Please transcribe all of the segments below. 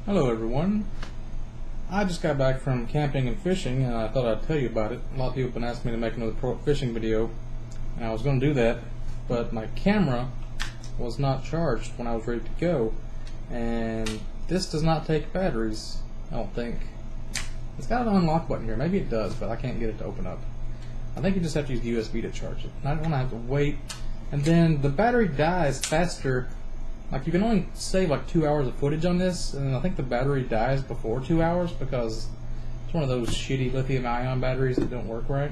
Hello everyone. I just got back from camping and fishing and I thought I'd tell you about it. A lot of people have been asking me to make another fishing video and I was going to do that, but my camera was not charged when I was ready to go, and this does not take batteries, I don't think. It's got an unlock button here. Maybe it does, but I can't get it to open up. I think you just have to use USB to charge it. I don't want to have to wait, and then the battery dies faster. Like, you can only save like 2 hours of footage on this, and I think the battery dies before 2 hours because it's one of those shitty lithium-ion batteries that don't work right.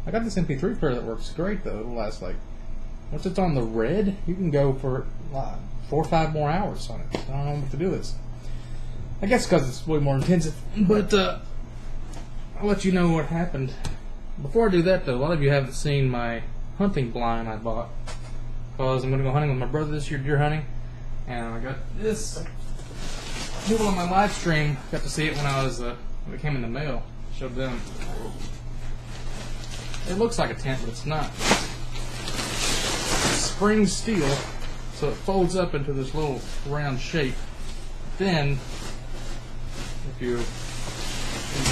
I got this MP3 player that works great though. It'll last like, once it's on the red, you can go for 4 or 5 more hours on it. I don't know what to do with this. I guess because it's way more intensive, but I'll let you know what happened. Before I do that though, a lot of you haven't seen my hunting blind I bought, because I'm going to go hunting with my brother this year, deer hunting, and I got this. People on my live stream got to see it when when it came in the mail. Showed them. It looks like a tent, but it's not. It's spring steel, so it folds up into this little round shape. Then, if you do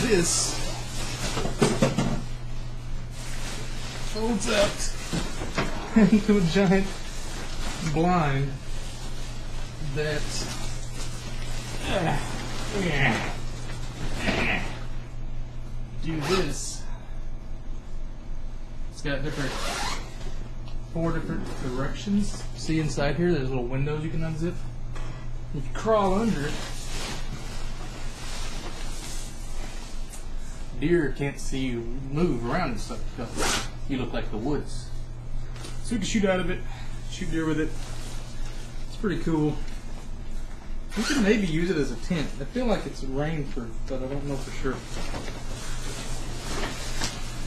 this, folds out into a giant blind that do this. It's got 4 different directions. See inside here, there's little windows you can unzip. If you crawl under it, deer can't see you move around and stuff because you look like the woods. So you can shoot out of it, shoot deer with it. It's pretty cool. You can maybe use it as a tent. I feel like it's rainproof, but I don't know for sure.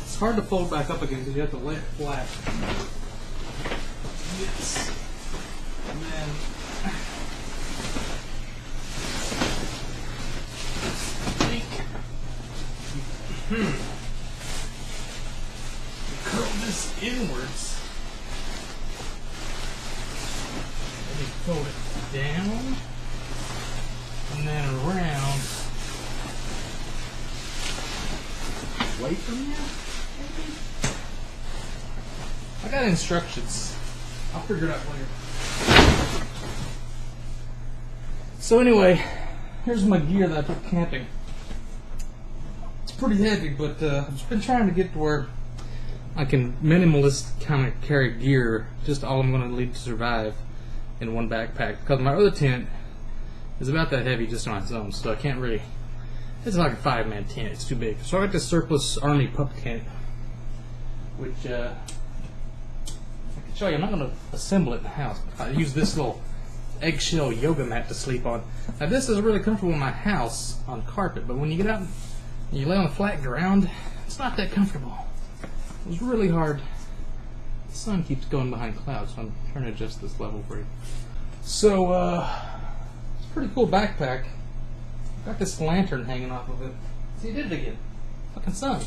It's hard to fold back up again because you have to lay it flat. Yes. And then curl this inwards. Maybe fold it down and then around. Away from you, maybe? I got instructions. I'll figure it out later. So anyway, here's my gear that I took camping. It's pretty heavy, but I've just been trying to get to where I can minimalist kind of carry gear, just all I'm going to need to survive in one backpack, because my other tent is about that heavy just on its own, so I can't really, it's like a 5-man tent, it's too big. So I got this surplus army pup tent, which I can show you. I'm not going to assemble it in the house. I use this little eggshell yoga mat to sleep on. Now this is really comfortable in my house on carpet, but when you get out and you lay on the flat ground, it's not that comfortable. It was really hard. The sun keeps going behind clouds, so I'm trying to adjust this level for you. So, it's a pretty cool backpack. Got this lantern hanging off of it. See, it did it again. Fucking sun.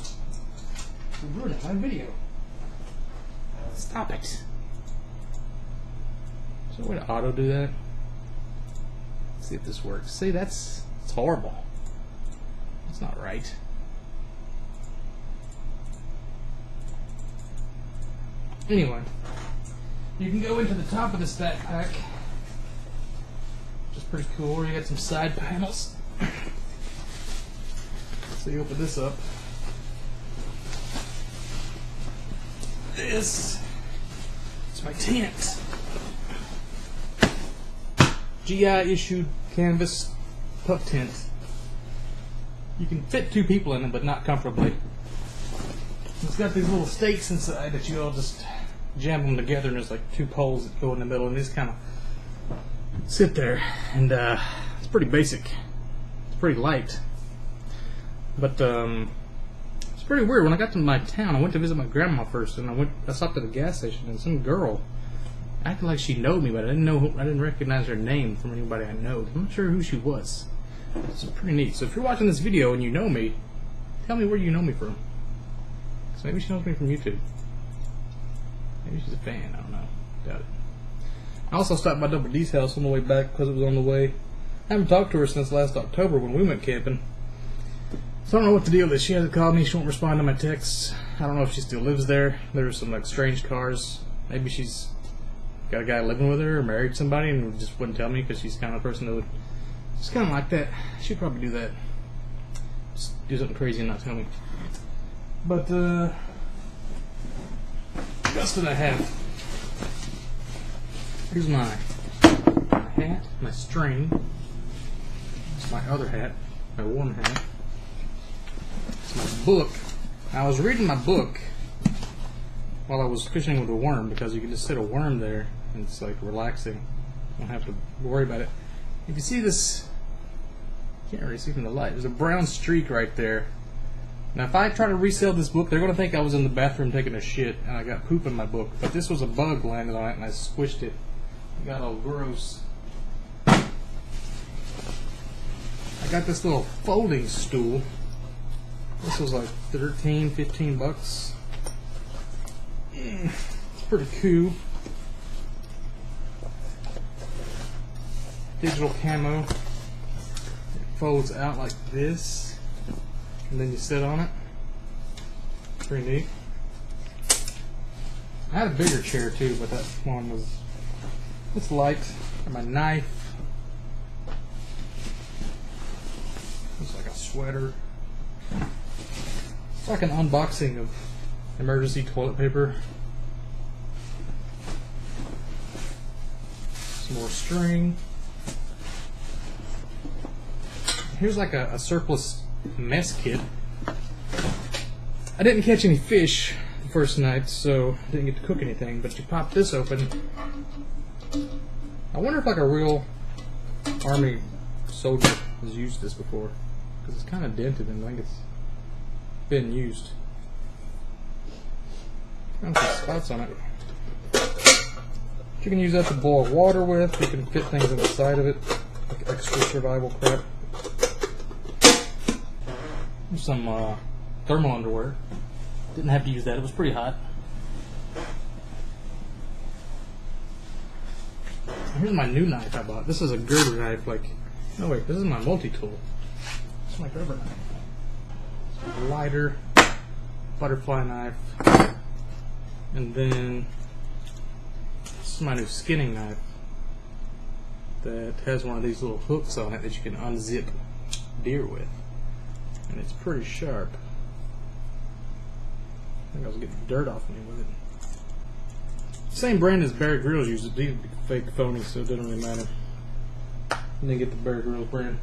You're ruining my video. Stop it. Is there a way to auto do that? Let's see if this works. See, it's horrible. That's not right. Anyway, you can go into the top of this backpack, which is pretty cool. You got some side panels. So you open this up. This is my tent. GI issued canvas pup tent. You can fit 2 people in it, but not comfortably. It's got these little stakes inside that you all just jam them together, and there's like 2 poles that go in the middle, and they just kind of sit there. And it's pretty basic. It's pretty light. But it's pretty weird. When I got to my town, I went to visit my grandma first, and I stopped at a gas station, and some girl acted like she knowed me, but I didn't recognize her name from anybody I know. I'm not sure who she was. It's pretty neat. So if you're watching this video and you know me, tell me where you know me from. So maybe she knows me from YouTube. Maybe she's a fan. I don't know. Doubt it. I also stopped by Double D's house on the way back because it was on the way. I haven't talked to her since last October when we went camping. So I don't know what the deal is. She hasn't called me. She won't respond to my texts. I don't know if she still lives there. There's some like strange cars. Maybe she's got a guy living with her or married somebody and just wouldn't tell me because she's kind of the person that would just kind of like that. She'd probably do that. Just do something crazy and not tell me. But what else did I have? Here's my hat, my string. It's my other hat, my warm hat. It's my book. I was reading my book while I was fishing with a worm because you can just sit a worm there and it's like relaxing. You don't have to worry about it. If you see this, you can't really see from the light. There's a brown streak right there. Now if I try to resell this book, they're going to think I was in the bathroom taking a shit and I got poop in my book. But this was a bug landed on it and I squished it. It got all gross. I got this little folding stool. This was like 13, 15 bucks. It's pretty cool. Digital camo. It folds out like this, and then you sit on it. Pretty neat. I had a bigger chair too, but that one was. It's light. Got my knife. Looks like a sweater. It's like an unboxing of emergency toilet paper. Some more string. Here's like a surplus mess kit. I didn't catch any fish the first night, so I didn't get to cook anything, but you pop this open. I wonder if like a real army soldier has used this before, because it's kind of dented and I think it's been used. Got some spots on it. You can use that to boil water with. You can fit things in the side of it, like extra survival crap. Some thermal underwear. Didn't have to use that. It was pretty hot. Here's my new knife I bought. This is a Gerber knife. Like, no wait, this is my multi-tool. This is my Gerber knife. A lighter, butterfly knife, and then this is my new skinning knife that has one of these little hooks on it that you can unzip deer with, and it's pretty sharp. I think I was getting dirt off me with it. Same brand as Bear Grylls uses. These are fake phony, so it doesn't really matter. I didn't get the Bear Grylls brand.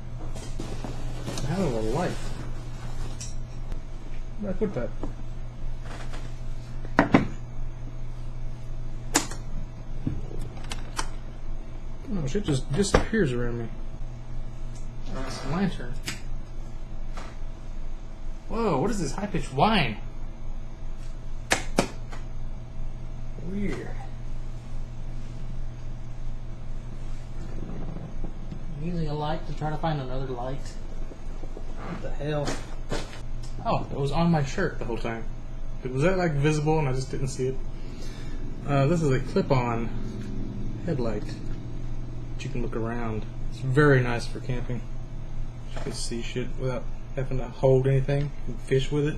How do I light? Where did I put that? Oh, shit just disappears around me. Oh, it's a lantern. Whoa, what is this high-pitched whine? Weird. I'm using a light to try to find another light. What the hell? Oh, it was on my shirt the whole time. Was that like visible and I just didn't see it? This is a clip-on headlight that you can look around. It's very nice for camping. You can see shit without having to hold anything and fish with it.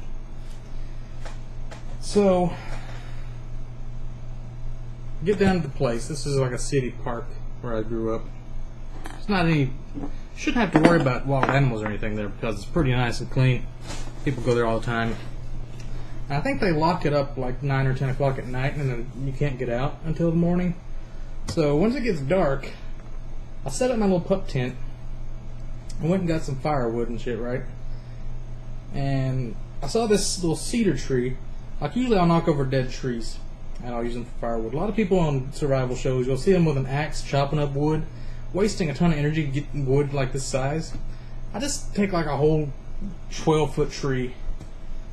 So, get down to the place. This is like a city park where I grew up. It's not any, shouldn't have to worry about wild animals or anything there because it's pretty nice and clean. People go there all the time. I think they lock it up like 9 or 10 o'clock at night and then you can't get out until the morning. So once it gets dark, I set up my little pup tent. I went and got some firewood and shit, right? And I saw this little cedar tree. Like usually I'll knock over dead trees and I'll use them for firewood. A lot of people on survival shows, you'll see them with an axe chopping up wood, wasting a ton of energy getting wood like this size. I just take like a whole 12-foot tree,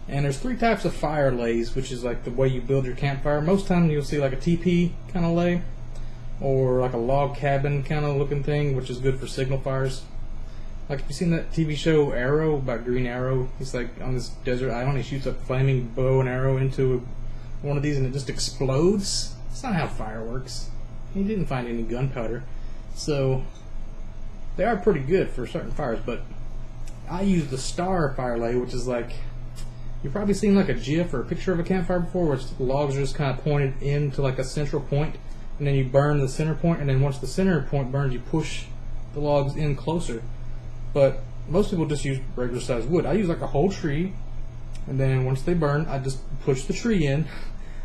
and there's 3 types of fire lays, which is like the way you build your campfire. Most times you'll see like a teepee kind of lay, or like a log cabin kind of looking thing, which is good for signal fires. Like if you've seen that TV show Arrow about Green Arrow, he's like on this desert island, he shoots a flaming bow and arrow into one of these and it just explodes. That's not how fire works. He didn't find any gunpowder. So They are pretty good for certain fires, but I use the star fire lay, which is like, you've probably seen like a GIF or a picture of a campfire before, where the logs are just kind of pointed into like a central point, and then you burn the center point, and then once the center point burns, you push the logs in closer. But most people just use regular sized wood. I use like a whole tree, and then once they burn, I just push the tree in,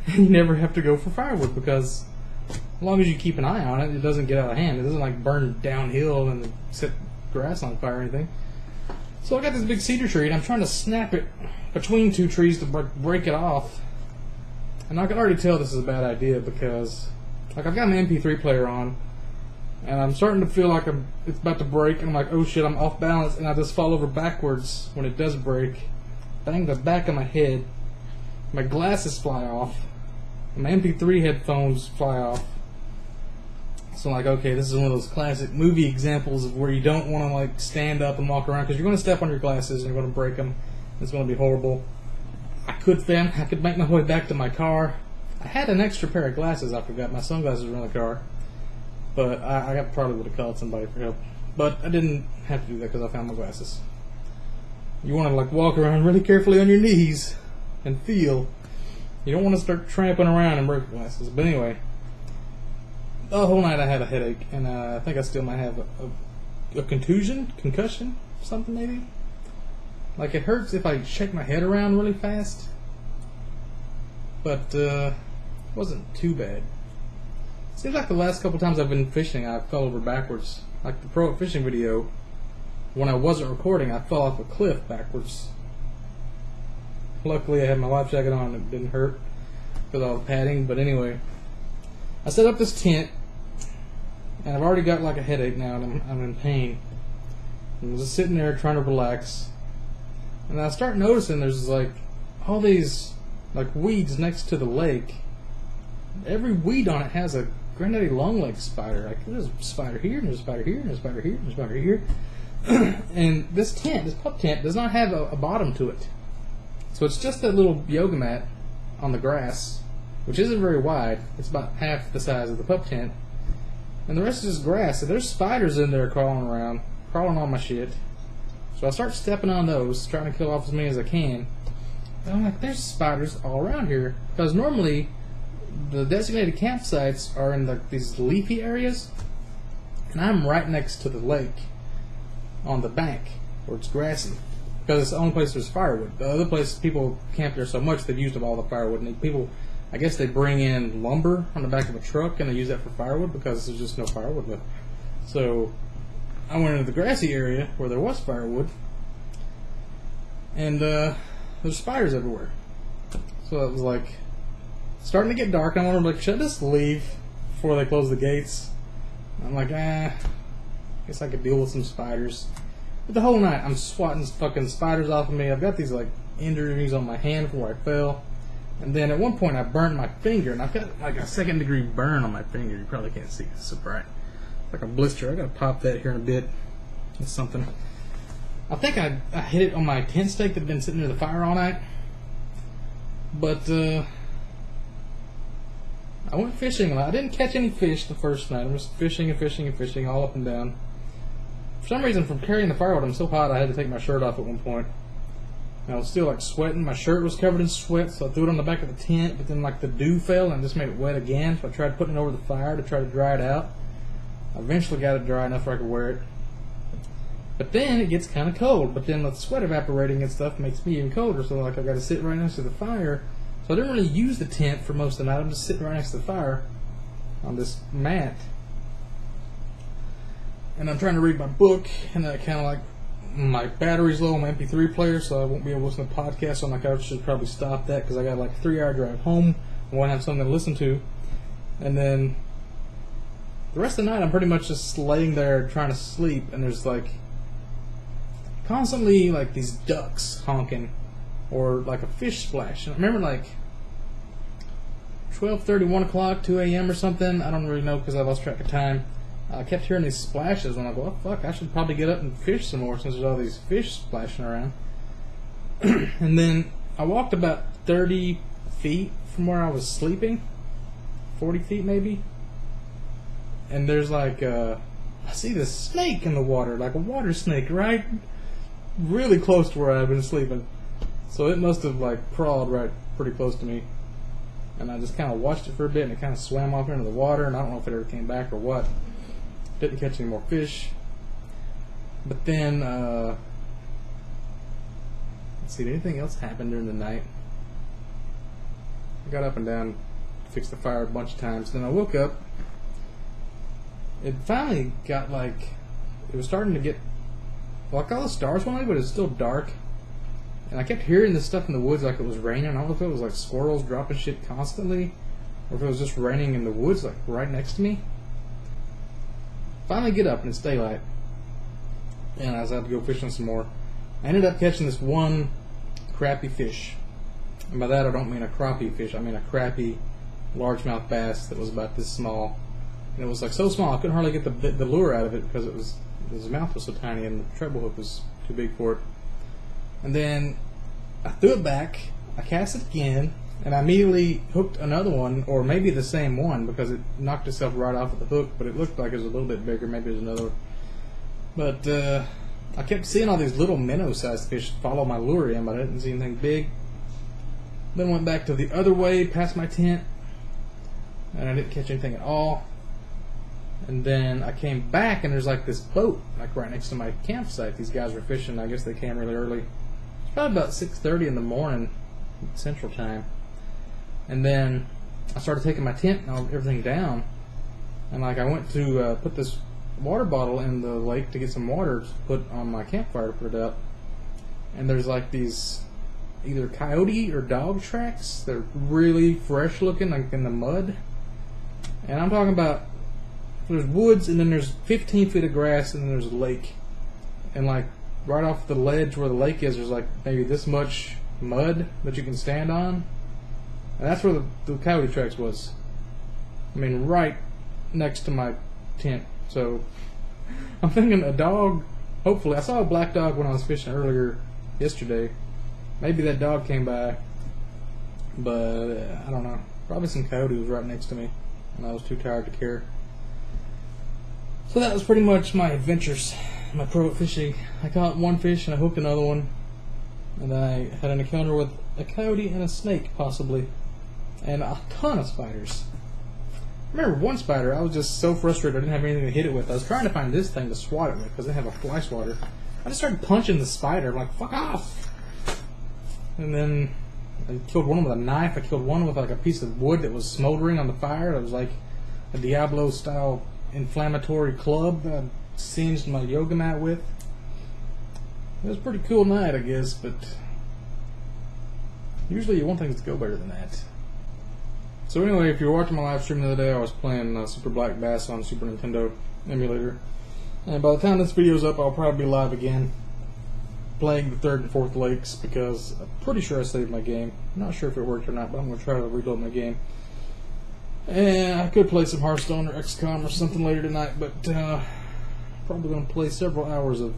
and you never have to go for firewood, because as long as you keep an eye on it, it doesn't get out of hand. It doesn't like burn downhill and set grass on fire or anything. So I got this big cedar tree, and I'm trying to snap it between two trees to break it off. And I can already tell this is a bad idea, because like I've got an MP3 player on, and I'm starting to feel like it's about to break, and I'm like, oh shit, I'm off balance, and I just fall over backwards when it does break. Bang the back of my head. My glasses fly off. My MP3 headphones fly off. So I'm like, okay, this is one of those classic movie examples of where you don't want to like stand up and walk around, because you're going to step on your glasses and you're going to break them. It's going to be horrible. I could make my way back to my car. I had an extra pair of glasses. I forgot my sunglasses were in the car, but I probably would have called somebody for help. But I didn't have to do that because I found my glasses. You want to like walk around really carefully on your knees and feel. You don't want to start tramping around and break your glasses. But anyway, the whole night I had a headache, and I think I still might have a concussion, something maybe. Like it hurts if I shake my head around really fast, but it wasn't too bad. Seems like the last couple times I've been fishing, I fell over backwards. Like the Pro Fishing video, when I wasn't recording, I fell off a cliff backwards. Luckily I had my life jacket on and it didn't hurt because of all the padding. But anyway, I set up this tent, and I've already got like a headache now, and I'm in pain. I'm just sitting there trying to relax, and I start noticing there's like all these like weeds next to the lake. Every weed on it has a granddaddy longleg spider. Like there's a spider here, and there's a spider here, and there's a spider here, and there's a spider here. And this pup tent, does not have a bottom to it. So it's just that little yoga mat on the grass, which isn't very wide. It's about half the size of the pup tent. And the rest is just grass. So there's spiders in there crawling around, crawling on my shit. So I start stepping on those, trying to kill off as many as I can. And I'm like, there's spiders all around here. Because normally, the designated campsites are in these leafy areas. And I'm right next to the lake on the bank where it's grassy. Because it's the only place there's firewood. The other place, people camp there so much they've used up all the firewood. And people, I guess they bring in lumber on the back of a truck and they use that for firewood because there's just no firewood left. So I went into the grassy area where there was firewood, and there's spiders everywhere. So it was like starting to get dark. And I wanted to like, should I just leave before they close the gates? And I'm like, guess I could deal with some spiders. But the whole night I'm swatting fucking spiders off of me. I've got these like injuries on my hand from where I fell. And then at one point I burned my finger, and I've got like a 2nd-degree burn on my finger. You probably can't see, it's so bright. Like a blister. I gotta pop that here in a bit. It's something. I think I hit it on my tent stake that had been sitting near the fire all night. But I went fishing a lot. I didn't catch any fish the first night. I was fishing and fishing and fishing all up and down. For some reason, from carrying the firewood, I'm so hot I had to take my shirt off at one point. And I was still like sweating. My shirt was covered in sweat, so I threw it on the back of the tent, but then like the dew fell and just made it wet again, so I tried putting it over the fire to try to dry it out. I eventually got it dry enough where I could wear it. But then it gets kind of cold, but then the sweat evaporating and stuff makes me even colder, so like I got to sit right next to the fire. So I didn't really use the tent for most of the night. I'm just sitting right next to the fire on this mat. And I'm trying to read my book, and I kind of like, my battery's low on my MP3 player, so I won't be able to listen to podcasts, so I'm like, I should probably stop that, because I got like a 3-hour drive home. I want to have something to listen to. And then the rest of the night I'm pretty much just laying there trying to sleep, and there's like constantly like these ducks honking, or like a fish splash. And I remember like 12:30, 1 o'clock, 2 a.m. or something, I don't really know because I lost track of time. I kept hearing these splashes, and I go, oh fuck, I should probably get up and fish some more since there's all these fish splashing around. And then I walked about 30 feet from where I was sleeping, 40 feet maybe, and there's like I see this snake in the water, like a water snake, right really close to where I've been sleeping. So it must have like crawled right pretty close to me. And I just kind of watched it for a bit, and it kind of swam off into the water, and I don't know if it ever came back or what. Didn't catch any more fish. But then, let's see, did anything else happen during the night? I got up and down, fixed the fire a bunch of times. Then I woke up. It finally got like, it was starting to get, like all the stars went away, but it was still dark. And I kept hearing this stuff in the woods like it was raining. I don't know if it was like squirrels dropping shit constantly, or if it was just raining in the woods like right next to me. Finally get up and it's daylight. And I was out to go fishing some more. I ended up catching this one crappie fish. And by that I don't mean a crappie fish, I mean a crappie largemouth bass that was about this small. And it was like so small I couldn't hardly get the lure out of it because his mouth was so tiny and the treble hook was too big for it. And then I threw it back, I cast it again, and I immediately hooked another one, or maybe the same one, because it knocked itself right off of the hook, but it looked like it was a little bit bigger, maybe it was another one. But I kept seeing all these little minnow-sized fish follow my lure in, but I didn't see anything big. Then went back to the other way, past my tent, and I didn't catch anything at all. And then I came back, and there's like this boat, like right next to my campsite. These guys were fishing. I guess they came really early. It's probably about 6:30 in the morning, Central Time. And then I started taking my tent and everything down. And like I went to put this water bottle in the lake to get some water to put on my campfire to put it out. And there's like these either coyote or dog tracks. They're really fresh looking, like in the mud. And I'm talking about, there's woods, and then there's 15 feet of grass, and then there's a lake. And like right off the ledge where the lake is, there's like maybe this much mud that you can stand on. And that's where the coyote tracks was. I mean, right next to my tent. So I'm thinking a dog, hopefully. I saw a black dog when I was fishing earlier yesterday. Maybe that dog came by, but I don't know. Probably some coyote was right next to me, and I was too tired to care. So that was pretty much my adventures, my pro fishing. I caught one fish and I hooked another one, and then I had an encounter with a coyote and a snake, possibly, and a ton of spiders. I remember one spider, I was just so frustrated I didn't have anything to hit it with. I was trying to find this thing to swat it with because they have a fly swatter. I just started punching the spider. I'm like, fuck off! And then I killed one with a knife. I killed one with like a piece of wood that was smoldering on the fire. It was like a Diablo style inflammatory club that I singed my yoga mat with. It was a pretty cool night, I guess, but usually you want things to go better than that. So anyway, if you were watching my live stream the other day, I was playing Super Black Bass on Super Nintendo emulator. And by the time this video's up, I'll probably be live again, playing the 3rd and 4th lakes, because I'm pretty sure I saved my game. I'm not sure if it worked or not, but I'm going to try to reload my game. And I could play some Hearthstone or XCOM or something later tonight, but probably going to play several hours of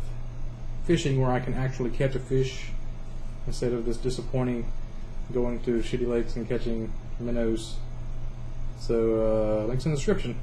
fishing where I can actually catch a fish instead of this disappointing going to shitty lakes and catching minnows. So links in the description.